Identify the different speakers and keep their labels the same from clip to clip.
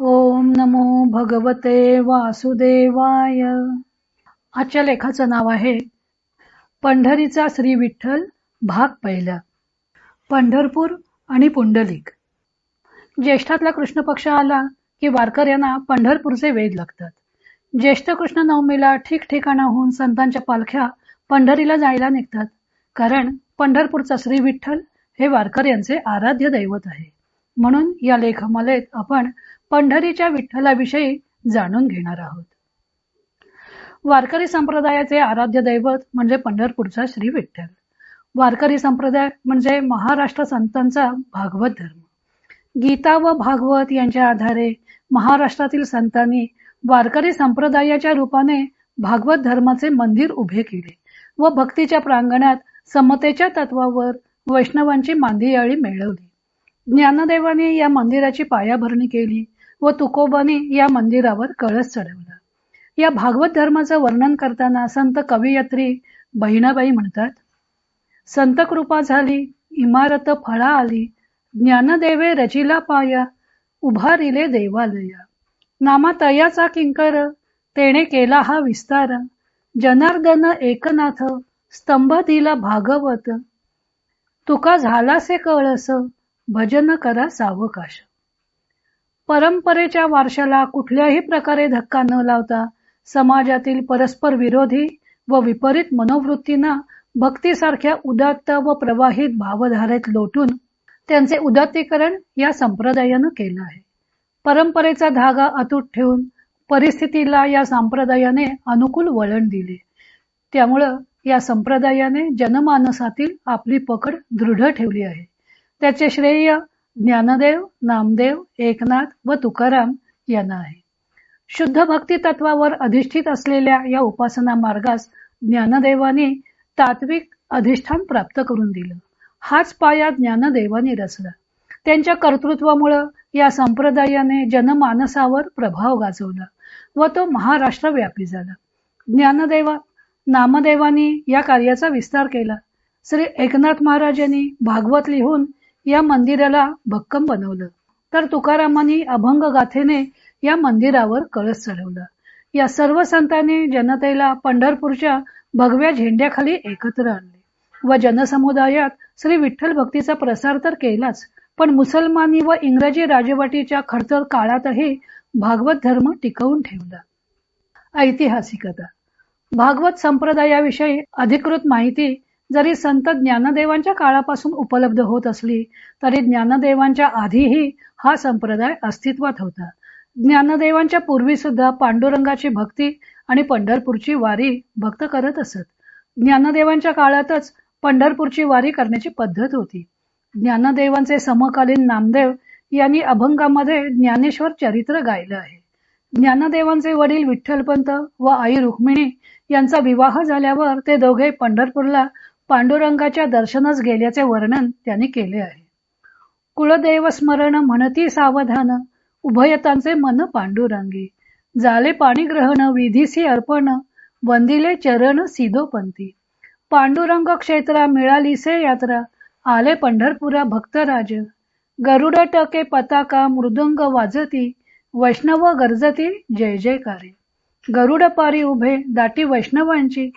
Speaker 1: ओम नमो भगवते वासुदेवाय. आजच्या लेखाचं नाव आहे पंढरीचा श्री विठ्ठल भाग पहिला. पंढरपूर आणि पुंडलिक. ज्येष्ठातला कृष्ण पक्ष आला की वारकऱ्यांना पंढरपूरचे वेध लागतात. ज्येष्ठ कृष्ण नवमीला ठिकठिकाणाहून संतांच्या पालख्या पंढरीला जायला निघतात, कारण पंढरपूरचा श्री विठ्ठल हे वारकऱ्यांचे आराध्य दैवत आहे. म्हणून या लेखमालेत आपण पंढरीच्या विठ्ठलाविषयी जाणून घेणार आहोत. वारकरी संप्रदायाचे आराध्य दैवत म्हणजे पंढरपूरचा श्री विठ्ठल. वारकरी संप्रदाय म्हणजे महाराष्ट्र संतांचा भागवत धर्म. गीता व भागवत यांच्या आधारे महाराष्ट्रातील संतांनी वारकरी संप्रदायाच्या रूपाने भागवत धर्माचे मंदिर उभे केले व भक्तीच्या प्रांगणात समतेच्या तत्वावर वैष्णवांची मांदियाळी मिळवली. ज्ञानदेवाने या मंदिराची पायाभरणी केली व तुकोबाने या मंदिरावर कळस चढवला. या भागवत धर्माचं वर्णन करताना संत कवयित्री बहिणाबाई म्हणतात, संत कृपा झाली इमारत फळा आली, ज्ञानदेवे रचिला पाया, उभारिले देवालया. नामा तयाचा किंकर, तेणे केला हा विस्तार, जनार्दन एकनाथ, स्तंभ दिला भागवत, तुका झालासे कळस, भजन करा सावकाश. परंपरेच्या वारशाला कुठल्याही प्रकारे धक्का न लावता समाजातील परस्पर विरोधी व विपरीत मनोवृत्तींना भक्तीसारख्या उदात्त व प्रवाहित भावधारेत लोटून त्यांचे उदात्तीकरण या संप्रदायानं केलं आहे. परंपरेचा धागा अतूट ठेवून परिस्थितीला या संप्रदायाने अनुकूल वळण दिले. त्यामुळं या संप्रदायाने जनमानसातील आपली पकड दृढ ठेवली आहे. त्याचे श्रेय ज्ञानदेव, नामदेव, एकनाथ व तुकाराम यांना आहे. शुद्ध भक्ती तत्वावर अधिष्ठित असलेल्या या उपासना मार्गास ज्ञानदेवाने तात्विक अधिष्ठान प्राप्त करून दिलं. हाच पाया ज्ञानदेवाने रचला. त्यांच्या कर्तृत्वामुळे या संप्रदायाने जनमानसावर प्रभाव गाजवला व तो महाराष्ट्रव्यापी झाला. ज्ञानदेवा नामदेवानी या कार्याचा विस्तार केला. श्री एकनाथ महाराजांनी भागवत लिहून या मंदिराला भक्कम बनवलं, तर तुकारामांनी अभंग गाथेने या मंदिरावर कळस चढवला. या सर्व संतांनी जनतेला पंढरपूरच्या भगव्या झेंड्याखाली एकत्र आणले व जनसमुदायात श्री विठ्ठल भक्तीचा प्रसार तर केलाच, पण मुसलमानी व इंग्रजी राजवटीच्या खडतर काळातही भागवत धर्म टिकवून ठेवला. ऐतिहासिकता. भागवत संप्रदायाविषयी अधिकृत माहिती जरी संत ज्ञानदेवांच्या काळापासून उपलब्ध होत असली तरी ज्ञानदेवांच्या आधीही हा संप्रदाय अस्तित्वात होता. ज्ञानदेवांच्या पूर्वी सुद्धा पांडुरंगाची भक्ती आणि पंढरपूरची वारी भक्त करत असत. ज्ञानदेवांच्या काळातच पंढरपूरची वारी करण्याची पद्धत होती. ज्ञानदेवांचे समकालीन नामदेव यांनी अभंगामध्ये ज्ञानेश्वर चरित्र गायलं आहे. ज्ञानदेवांचे वडील विठ्ठलपंत व आई रुक्मिणी यांचा विवाह झाल्यावर ते दोघे पंढरपूरला पांडुरंगाच्या दर्शनास गेल्याचे वर्णन त्यांनी केले आहे. कुळदेव स्मरण म्हणती सावधान, उभयतांचे मन पांडुरंगी, झाले पाणीग्रहण विधीसी अर्पण, वंदिले चरण सिदोपंती, पांडुरंग क्षेत्रा मिळालीसे यात्रा, आले पंढरपुरा भक्तराज, गरुड टके पताका मृदुंग वाजती, वैष्णव गरजती जय जयकारे, गरुड पारी उभे दाटी वैष्णवांची,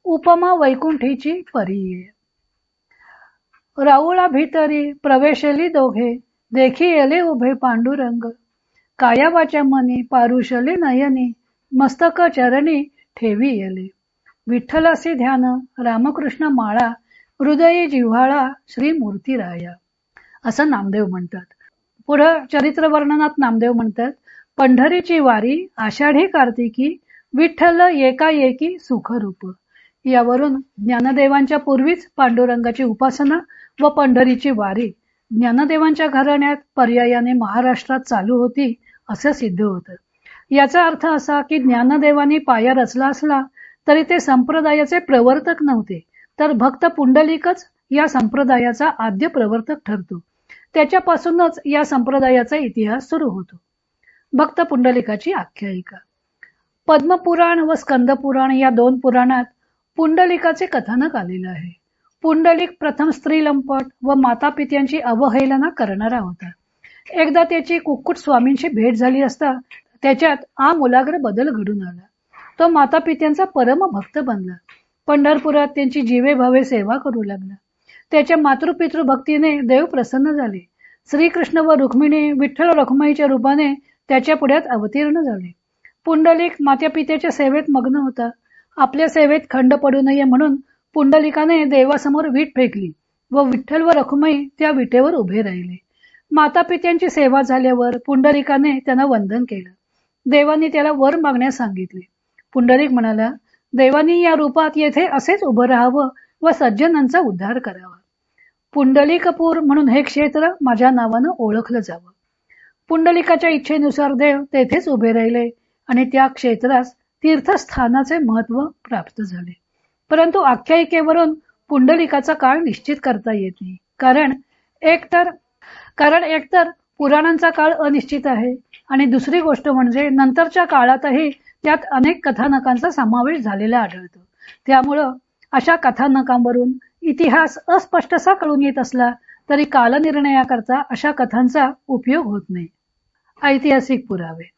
Speaker 1: उपमा वैकुंठीची परीये. राऊळा भीतरी प्रवेशली दोघे, देखी येले उभे पांडुरंग, काया वाचा मनी पारुषले नयनी, मस्तक चरणी ठेवी येले, विठ्ठलासी ध्यान रामकृष्ण माळा, हृदयी जिव्हाळा श्री मूर्तिराया. असं नामदेव म्हणतात. पुढं चरित्र वर्णनात नामदेव म्हणतात, पंढरीची वारी आषाढी कार्तिकी, विठ्ठल एकाएकी सुखरूप. यावरून ज्ञानदेवांच्या पूर्वीच पांडुरंगाची उपासना व पंढरीची वारी ज्ञानदेवांच्या घराण्यात पर्यायाने महाराष्ट्रात चालू होती असं सिद्ध होतं. याचा अर्थ असा की ज्ञानदेवांनी पाया रचला असला तरी ते संप्रदायाचे प्रवर्तक नव्हते, तर भक्त पुंडलिकच या संप्रदायाचा आद्य प्रवर्तक ठरतो. त्याच्यापासूनच या संप्रदायाचा इतिहास सुरू होतो. भक्त पुंडलिकाची आख्यायिका. पद्मपुराण व स्कंदपुराण या दोन पुराणात पुंडलिकाचे कथानक आलेलं आहे. पुंडलिक प्रथम स्त्रीलंपट व मातापित्यांची अवहेलना करणारा होता. एकदा त्याची कुक्कुट स्वामींची भेट झाली असता त्याच्यात आमूलाग्र बदल घडून आला. तो माता पित्यांचा परम भक्त बनला. पंढरपुरात त्यांची जीवे भावे सेवा करू लागला. त्याच्या मातृपितृ भक्तीने देव प्रसन्न झाले. श्रीकृष्ण व रुक्मिणी विठ्ठल रखुमाईच्या रूपाने त्याच्या पुढ्यात अवतीर्ण झाले. पुंडलिक मात्या पित्याच्या सेवेत मग्न होता. आपल्या सेवेत खंड पडू नये म्हणून पुंडलिकाने देवासमोर वीट फेकली व विठ्ठल व रखुमाई त्या विटेवर उभे राहिले. माता पित्यांची सेवा झाल्यावर पुंडलिकाने त्यांना वंदन केलं. देवांनी त्याला वर मागण्यास सांगितले. पुंडलिक म्हणाला, देवांनी या रूपात येथे असेच उभं राहावं व सज्जनांचा उद्धार करावा. पुंडलिकपूर म्हणून हे क्षेत्र माझ्या नावानं ओळखलं जावं. पुंडलिकाच्या इच्छेनुसार देव तेथेच उभे राहिले आणि त्या क्षेत्रास तीर्थस्थानाचे महत्व प्राप्त झाले. परंतु आख्यायिकेवरून पुंडलिकाचा काळ निश्चित करता येत नाही. कारण एकतर पुराणांचा काळ अनिश्चित आहे आणि दुसरी गोष्ट म्हणजे नंतरच्या काळातही त्यात अनेक कथानकांचा समावेश झालेला आढळतो. त्यामुळं अशा कथानकांवरून इतिहास अस्पष्टसा कळून येत असला तरी कालनिर्णयाकरता अशा कथांचा उपयोग होत नाही. ऐतिहासिक पुरावे.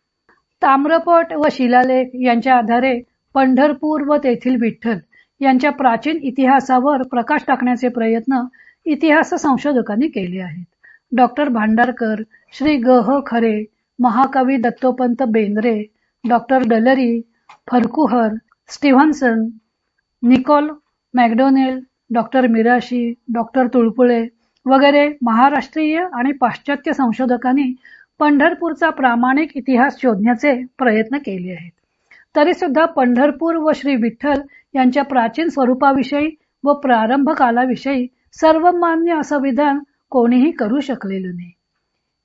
Speaker 1: ताम्रपट व शिलालेख यांच्या आधारे पंढरपूर व तेथील विठ्ठल यांच्या प्राचीन इतिहासावर प्रकाश टाकण्याचे प्रयत्न इतिहास संशोधकांनी केले आहेत. डॉक्टर भांडारकर, श्री ग. खरे, महाकवी दत्तोपंत बेंद्रे, डॉक्टर डलरी, Farquhar, Stevenson, Nicol Macdonell, doctor Mirashi, doctor Tulpule वगैरे महाराष्ट्रीय आणि पाश्चात्य संशोधकांनी पंढरपूरचा प्रामाणिक इतिहास शोधण्याचे प्रयत्न केले आहेत. तरी सुद्धा पंढरपूर व श्री विठ्ठल यांच्या प्राचीन स्वरूपाविषयी व प्रारंभ कालाविषयी सर्वमान्य असं विधान कोणीही करू शकलेलं नाही.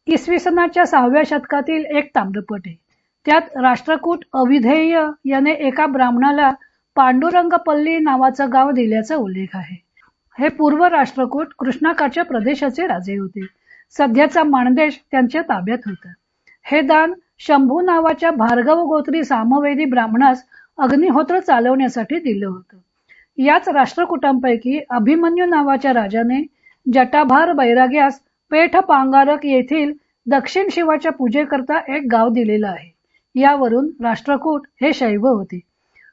Speaker 1: इसवी सनाच्या 6व्या शतकातील एक ताम्रपट आहे. त्यात राष्ट्रकूट अविधेय याने एका ब्राह्मणाला पांडुरंगपल्ली नावाचं गाव दिल्याचा उल्लेख आहे. हे पूर्व राष्ट्रकूट कृष्णाकाठच्या प्रदेशाचे राजे होते. सध्याचा माणदेश त्यांच्या ताब्यात होता. हे दान शंभू नावाच्या भार्गव गोत्री सामवेदी ब्राह्मणास अग्निहोत्र चालवण्यासाठी दिलं होतं. याच राष्ट्रकूटांपैकी अभिमन्यू नावाच्या राजाने जटाभार बैराग्यास पेठ पांगारक येथील दक्षिण शिवाच्या पूजेकरता एक गाव दिलेलं आहे. यावरून राष्ट्रकूट हे शैव होते.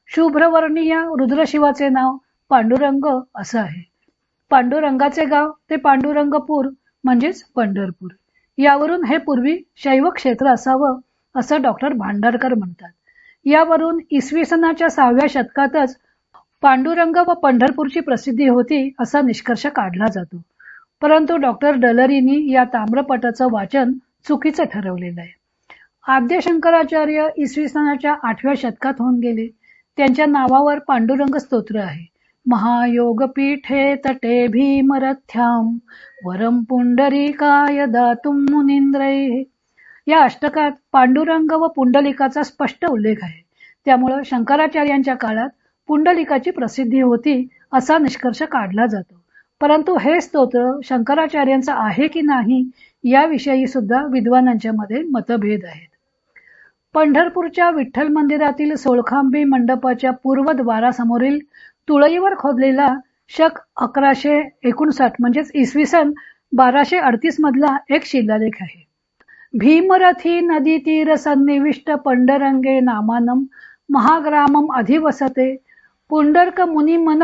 Speaker 1: शुभ्रवर्णीय रुद्रशिवाचे नाव पांडुरंग असं आहे. पांडुरंगाचे गाव ते पांडुरंगपूर म्हणजेच पंढरपूर. यावरून हे पूर्वी शैव क्षेत्र असावं असं डॉक्टर भांडारकर म्हणतात. यावरून इसवी सनाच्या 6व्या शतकातच पांडुरंग व पंढरपूरची प्रसिद्धी होती असा निष्कर्ष काढला जातो. परंतु डॉक्टर डलरींनी या ताम्रपटाचं वाचन चुकीचं ठरवलेलं आहे. आद्य शंकराचार्य इसवी सनाच्या 8व्या शतकात होऊन गेले. त्यांच्या नावावर पांडुरंग स्तोत्र आहे. महायोगपीठे तटे भीमरथ्याम वरम पुंडरीकाय दातुम मुनींद्रै. या अष्टकात पांडुरंग व पुंडलिकाचा स्पष्ट उल्लेख आहे. त्यामुळं शंकराचार्यांच्या काळात पुंडलिकाची प्रसिद्धी होती असा निष्कर्ष काढला जातो. परंतु हे स्तोत्र शंकराचार्यांचं आहे की नाही याविषयी सुद्धा विद्वानांच्या मध्ये मतभेद आहेत. पंढरपूरच्या विठ्ठल मंदिरातील सोळखांबी मंडपाच्या पूर्वद्वारासमोरील तुळईवर खोदलेला शक 1159 म्हणजेच इसवी सन 1238 मधला एक शिलालेख आहे. भीमरथी नदी तीर सन्निविष्ट पंडरंगे नामानम महाग्रामम अधिवसते पुंडरक मुनी मन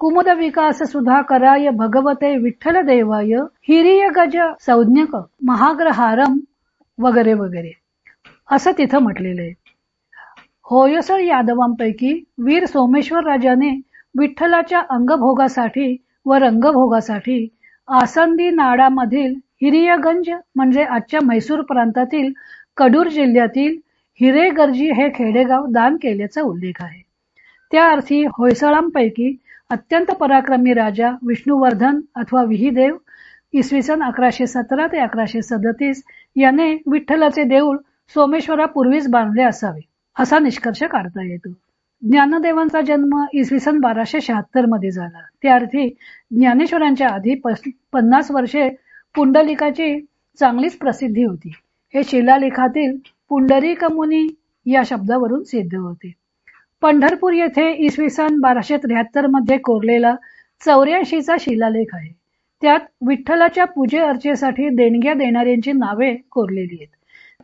Speaker 1: कुमुद विकास सुधाकराय भगवते विठ्ठल देवाय हिरिय गज संज्ञक महाग्रहारम वगैरे वगैरे असं तिथं म्हटलेलं आहे. होयसळ यादवांपैकी वीर सोमेश्वर राजाने विठ्ठलाच्या अंगभोगासाठी व रंगभोगासाठी आसंदी नाडामधील हिरियगंज म्हणजे आजच्या म्हैसूर प्रांतातील कडूर जिल्ह्यातील हिरेगर्जी हे खेडेगाव दान केल्याचा उल्लेख आहे. त्या अर्थी होयसळांपैकी अत्यंत पराक्रमी राजा विष्णुवर्धन अथवा विहिदेव इसवी सन 1117 ते 1137 याने विठ्ठलाचे देऊळ सोमेश्वरापूर्वीच बांधले असावे असा निष्कर्ष काढता येतो. ज्ञानदेवांचा जन्म इसवी सन 1276 मध्ये झाला. त्या अर्थी ज्ञानेश्वरांच्या आधी 50 वर्षे पुंडलिकाची चांगलीच प्रसिद्धी होती. हे शिलालेखातील पुंडरीक मुनी या शब्दावरून सिद्ध होते. पंढरपूर येथे इसवी सन 1273 मध्ये कोरलेला 84चा शिलालेख आहे. त्यात विठ्ठलाच्या पूजे अर्चेसाठी देणग्या देणाऱ्यांची नावे कोरलेली आहेत.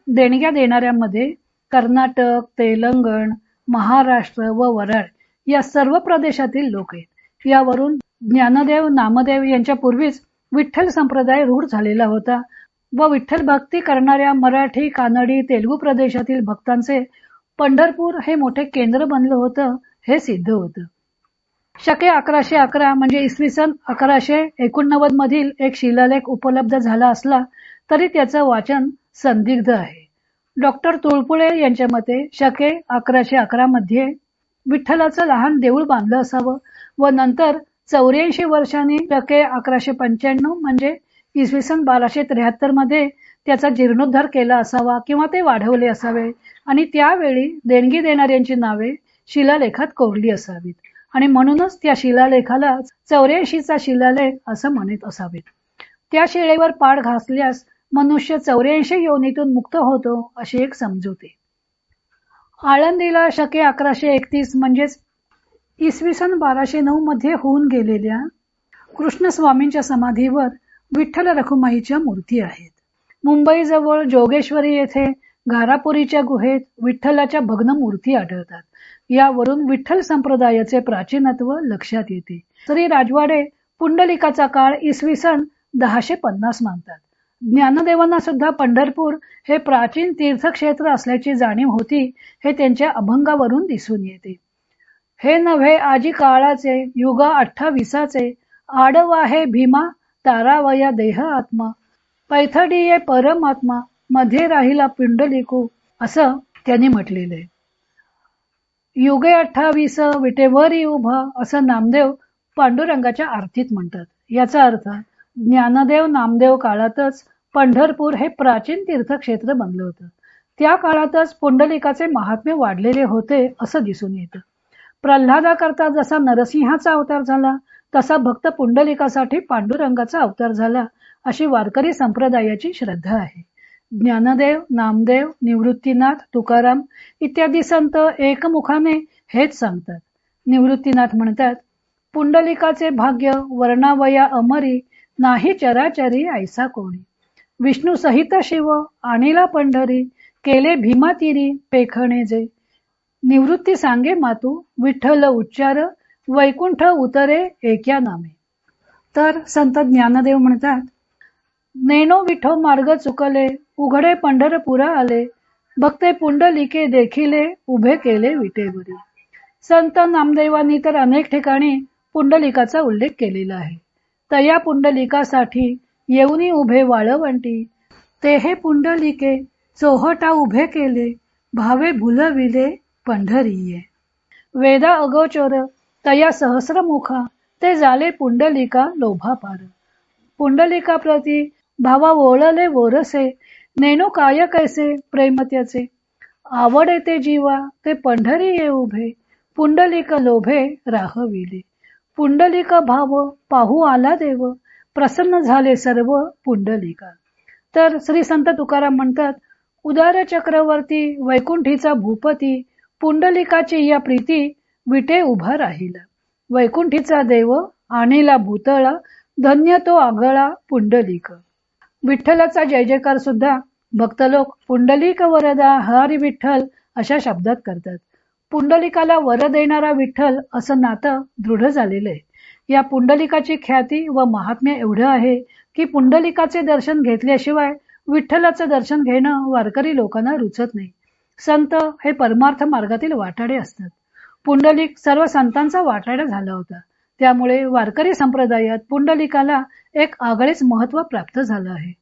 Speaker 1: देणग्या देणाऱ्यांमध्ये कर्नाटक, तेलंगण, महाराष्ट्र व वराड या सर्व प्रदेशातील लोक आहेत. यावरून ज्ञानदेव, नामदेव यांच्या पूर्वीच विठ्ठल संप्रदाय रूढ झालेला होता व विठ्ठल भक्ती करणाऱ्या मराठी, कानडी, तेलुगू प्रदेशातील भक्तांचे पंढरपूर हे मोठे केंद्र बनलं होतं हे सिद्ध होतं. शके 1111 म्हणजे इसवी सन 1189 मधील एक शिलालेख उपलब्ध झाला असला तरी त्याचं वाचन संदिग्ध आहे. डॉक्टर तुळपुळे यांच्या मते शके 1111 मध्ये विठ्ठलाचं लहान देऊळ बांधलं असावं व नंतर 84 वर्षांनी शके 1195 म्हणजे इसवी सन 1273 मध्ये त्याचा जीर्णोद्धार केला असावा किंवा ते वाढवले असावे आणि त्यावेळी देणगी देणाऱ्यांची नावे शिलालेखात कोरली असावीत आणि म्हणूनच त्या शिलालेखाला 84चा शिलालेख असं म्हणत असावेत. त्या शिळेवर पाड घासल्यास मनुष्य 84 योनीतून मुक्त होतो अशी एक समजूत आहे. आळंदीला शके 1131 म्हणजेच इसवी सन 1209 मध्ये होऊन गेलेल्या कृष्णस्वामींच्या समाधीवर विठ्ठल रखुमाईच्या मूर्ती आहेत. मुंबईजवळ जोगेश्वरी येथे घारापुरीच्या गुहेत विठ्ठलाच्या भग्न मूर्ती आढळतात. यावरून विठ्ठल संप्रदायाचे प्राचीनत्व लक्षात येते. श्री राजवाडे पुंडलिकाचा काळ इसवी सन 1050 मानतात. ज्ञानदेवांना सुद्धा पंढरपूर हे प्राचीन तीर्थक्षेत्र असल्याची जाणीव होती हे त्यांच्या अभंगावरून दिसून येते. हे नव्हे आजी काळाचे युगा 28चे आडवा हे भीमा तारावया देह आत्मा पैथडीये परमात्मा मध्ये राहिला पुंडलिकू असं त्यांनी म्हटलेलं आहे. युगे 28 विटेवरी उभा असं नामदेव पांडुरंगाच्या आरतीत म्हणतात. याचा अर्थ ज्ञानदेव नामदेव काळातच पंढरपूर हे प्राचीन तीर्थक्षेत्र बनलं होतं. त्या काळातच पुंडलिकाचे महात्म्य वाढलेले होते असं दिसून येतं. प्रल्हादाकरता जसा नरसिंहाचा अवतार झाला तसा भक्त पुंडलिकासाठी पांडुरंगाचा अवतार झाला अशी वारकरी संप्रदायाची श्रद्धा आहे. ज्ञानदेव, नामदेव, निवृत्तीनाथ, तुकाराम इत्यादी संत एकमुखाने हेच सांगतात. निवृत्तीनाथ म्हणतात, पुंडलिकाचे भाग्य वर्णावया अमरी नाही चराचरी ऐसा कोणी. विष्णू सहित शिव आणिला पंढरी केले भीमातीरी पेखणे जे. निवृत्ती सांगे मातू विठ्ठल उच्चार वैकुंठ उतरे एक्या नामे. तर संत ज्ञानदेव म्हणतात, नेनो विठो मार्ग चुकले उघडे पंढरपुरा आले भक्ते पुंडलिके देखिले उभे केले विटेवरी. संत नामदेवांनी तर अनेक ठिकाणी पुंडलिकाचा उल्लेख केलेला आहे. तया पुंडलिकासाठी येऊनी उभे वाळवंटी ते हे पुंडलिके चोहटा उभे केले भावे भुलविले पंढरीये. वेदा अगोचर तया सहस्रमुखा ते झाले पुंडलिका लोभापार. पुंडलिका प्रती भावा ओळले वोरसे नेनो काय कैसे प्रेमत्याचे. आवडे ते जीवा ते पंढरी ये उभे पुंडलिक लोभे राहविले. पुंडलिक भाव पाहू आला देव प्रसन्न झाले सर्व पुंडलिका. तर श्री संत तुकाराम म्हणतात, उदार चक्रवर्ती वैकुंठीचा भूपती पुंडलिकाची या प्रीती विटे उभा राहिला. वैकुंठीचा देव आणिला भूतळा धन्य तो आगळा पुंडलिक. विठ्ठलाचा जय जयकार सुद्धा भक्त लोक पुंडलिक वरदा हरी विठ्ठल अशा शब्दात करतात. पुंडलिकाला वर देणारा विठ्ठल असं नातं दृढ झालेलं आहे. या पुंडलिकाची ख्याती व महात्म्य एवढं आहे की पुंडलिकाचे दर्शन घेतल्याशिवाय विठ्ठलाचं दर्शन घेणं वारकरी लोकांना रुचत नाही. संत हे परमार्थ मार्गातील वाटाडे असतात. पुंडलिक सर्व संतांचा वाटाडा झाला होता. त्यामुळे वारकरी संप्रदायात पुंडलिकाला एक आगळेच महत्त्व प्राप्त झालं आहे.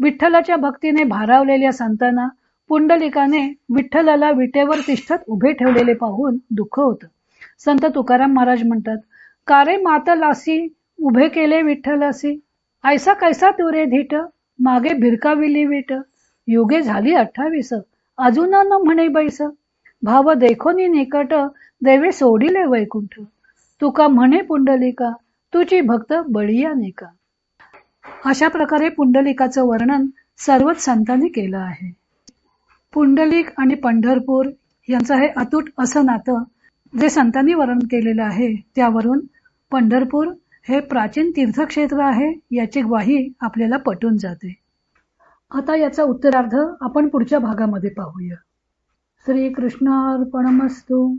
Speaker 1: विठ्ठलाच्या भक्तीने भारावलेल्या संतांना पुंडलिकाने विठ्ठलाला विटेवर तिष्ठत उभे ठेवलेले पाहून दुःख होतं. संत तुकाराम महाराज म्हणतात, कारे मातलासी उभे केले विठ्ठलासी ऐसा कैसा तुरे धीट मागे भिरकाविली विट. युगे झाली 28 अजून न म्हणे बैस भाव देखोनी निकट देवे सोडिले वैकुंठ. तुका म्हणे पुंडलिका तुझी भक्त बळीया नेका. अशा प्रकारे पुंडलिकाचं वर्णन सर्वच संतांनी केलं आहे. पुंडलिक आणि पंढरपूर यांचं हे अतूट असं नातं जे संतांनी वर्णन केलेलं आहे त्यावरून पंढरपूर हे प्राचीन तीर्थक्षेत्र आहे याची ग्वाही आपल्याला पटून जाते. आता याचा उत्तरार्ध आपण पुढच्या भागामध्ये पाहूया. श्रीकृष्णार्पणमस्तु.